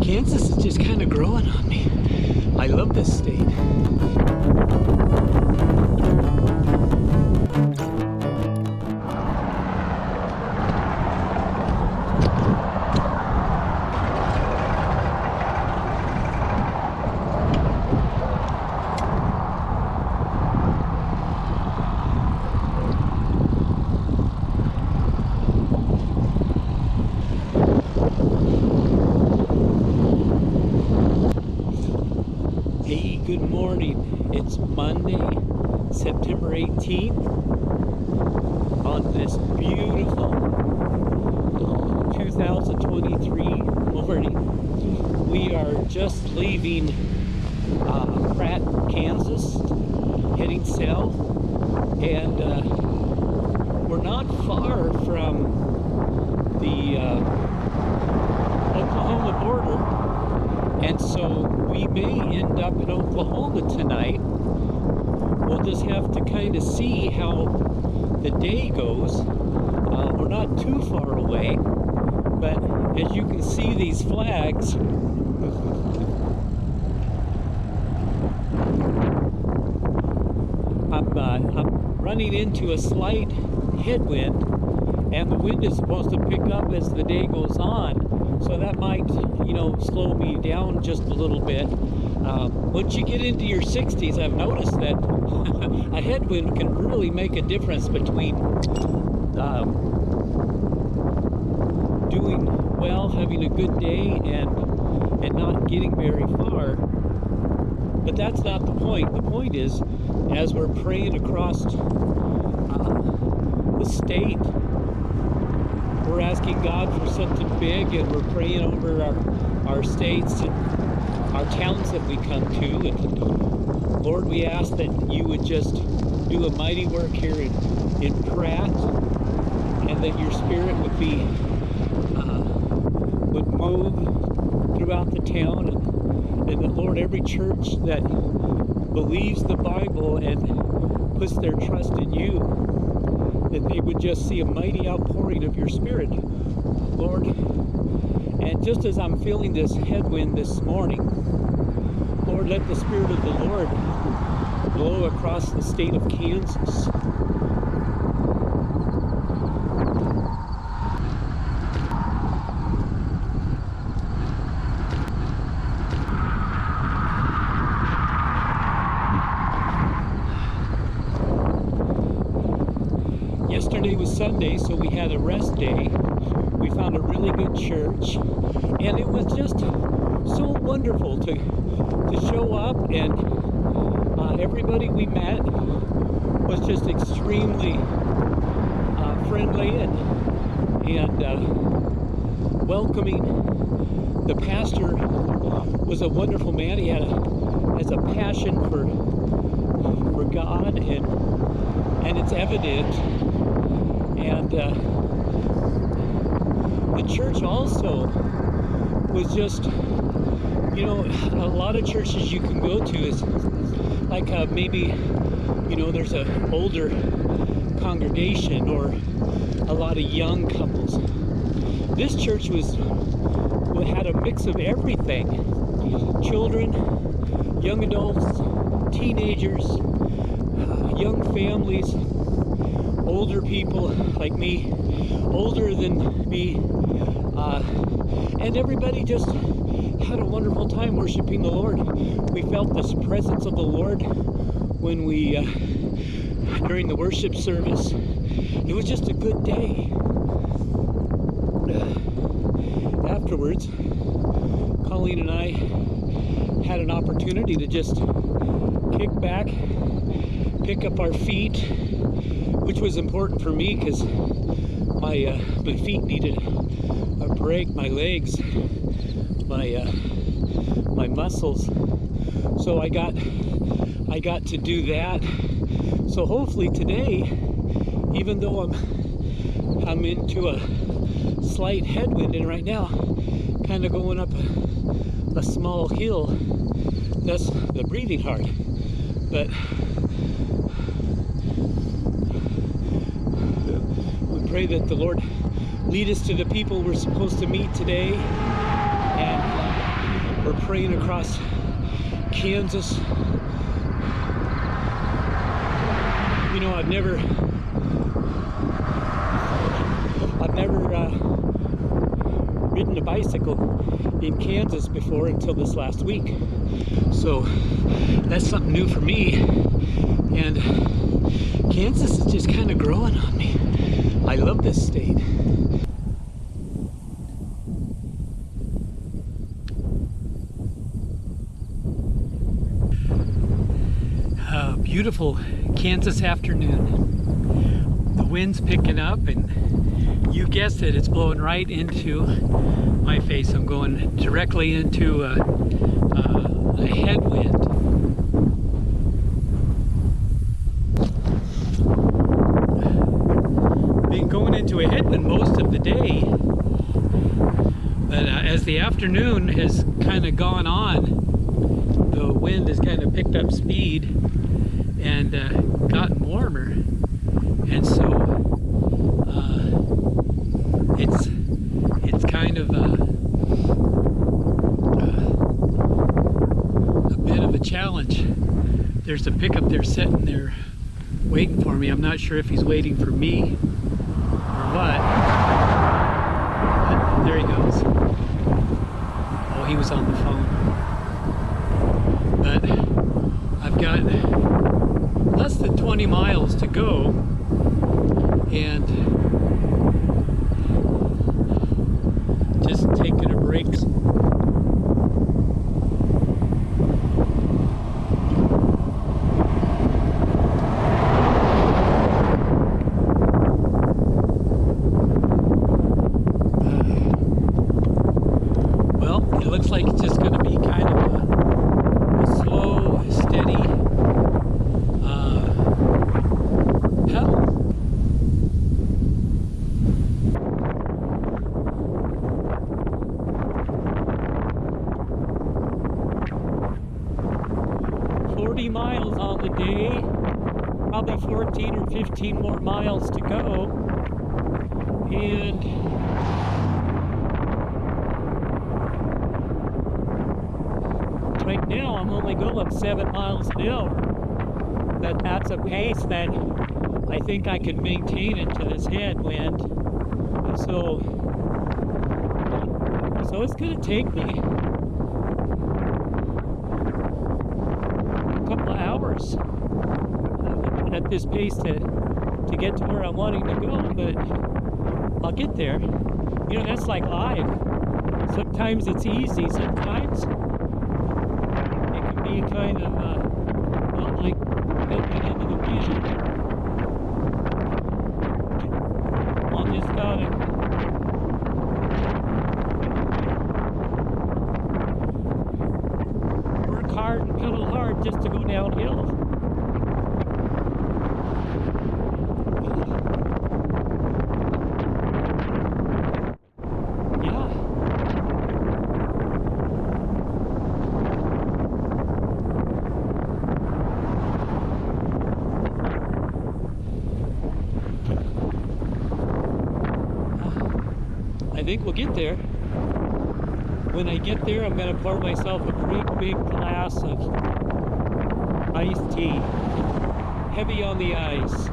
Kansas is just kind of growing on me. I love this state. Hey, good morning. It's Monday, September 18th on this beautiful 2023 morning. We are just leaving Pratt, Kansas, heading south, and we're not far from the Oklahoma border. And so we may end up in Oklahoma tonight. We'll just have to kind of see how the day goes. We're not too far away, but as you can see, these flags I'm running into a slight headwind, and the wind is supposed to pick up as the day goes on. So that might, slow me down just a little bit. Once you get into your 60s, I've noticed that a headwind can really make a difference between doing well, having a good day, and not getting very far. But that's not the point. The point is, as we're praying across the state, we're asking God for something big, and we're praying over our states and our towns that we come to. And Lord, we ask that you would just do a mighty work here in Pratt, and that your spirit would move throughout the town, and that, Lord, every church that believes the Bible and puts their trust in you, that they would just see a mighty outpouring of your spirit, Lord. And just as I'm feeling this headwind this morning, Lord, let the Spirit of the Lord blow across the state of Kansas. Yesterday was Sunday, so we had a rest day. We found a really good church, and it was just so wonderful to show up, and everybody we met was just extremely friendly and welcoming. The pastor was a wonderful man. He has a passion for God, and it's evident. And the church also was just, a lot of churches you can go to is like maybe, there's an older congregation or a lot of young couples. This church had a mix of everything: children, young adults, teenagers, young families, older people like me, older than me, and everybody just had a wonderful time worshiping the Lord. We felt this presence of the Lord when during the worship service. It was just a good day. Afterwards, Colleen and I had an opportunity to just kick back, pick up our feet, which was important for me because my feet needed a break, my legs, my muscles. So I got to do that. So hopefully today, even though I'm into a slight headwind, and right now kind of going up a small hill, that's the breathing hard. But we pray that the Lord lead us to the people we're supposed to meet today, and we're praying across Kansas. You know, I've never ridden a bicycle in Kansas before until this last week. So that's something new for me. And Kansas is just kind of growing on me. I love this state. Beautiful Kansas afternoon. The wind's picking up, and you guessed it, it's blowing right into my face. I'm going directly into a headwind. Been going into a headwind most of the day, but as the afternoon has kind of gone on, the wind has kind of picked up speed and gotten warmer, and so it's kind of a bit of a challenge. There's a pickup there sitting there waiting for me. I'm not sure if he's waiting for me or what, but there he goes. Oh, he was on the phone. But I've got less than 20 miles to go, and just taking a break. Well, it looks like it's just going to be kind of a slow, steady pedal. Miles on the day, probably 14 or 15 more miles to go, and right now I'm only going 7 miles an hour, but that's a pace that I think I can maintain into this headwind, and so it's going to take me couple of hours at this pace to get to where I'm wanting to go, but I'll get there. You know, that's like life. Sometimes it's easy, sometimes it can be kind of not like getting into the vision. I'll just gotta hard and pedal hard just to go downhill. Yeah. I think we'll get there. When I get there, I'm going to pour myself a great big glass of iced tea. Heavy on the ice.